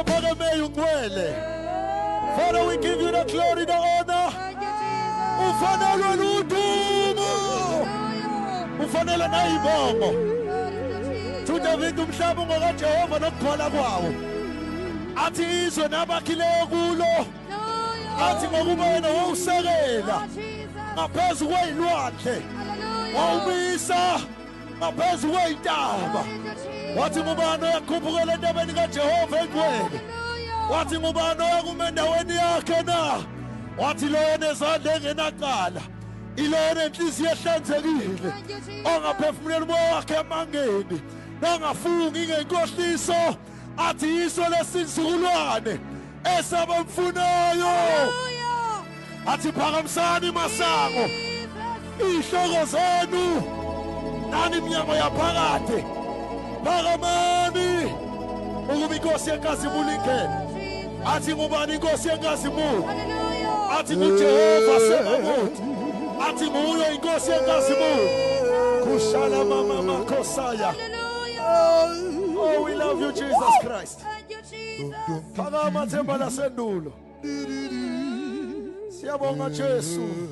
ophakemeyo ungcwele. Father, we give you the glory, the honor. Ufanele ludumo. Ufanele nayibongo. David umhlaba ngokaJehova nokukhola kwawo. Athi izwe nabakhileyo kulo. Athi ngokuba wena wawusekela ngaphezu kweyilwandle. Wawumisa ngaphezu kweyintaba. Wathi ngubani oyakhuphukela entabeni kaJehova engcwele. Wathi ngubani oyakume endaweni yakhe na. Wathi lo onezandla engenacala. Ilo onenhliziyo ehlanzekile. Ongaphefumulela umoya wakhe emangeni. Nangafungi ngenkohliso. Athi iso lesinzukulwane esabamfunayo. Athi phakamisani masango. Ihloko zenu. Nani iminyango yaphakade. Phakamani. Ukuba inkosi yenkazimulo ingene. Athi ngubani inkosi yenkazimulo? Athi nguJehova Sebamothi. Athi nguyo inkosi yenkazimulo. Kushala mama makosaya. Oh, we love you, Jesus Christ. Phakama themba lasendulo. Siyabonga Jesu.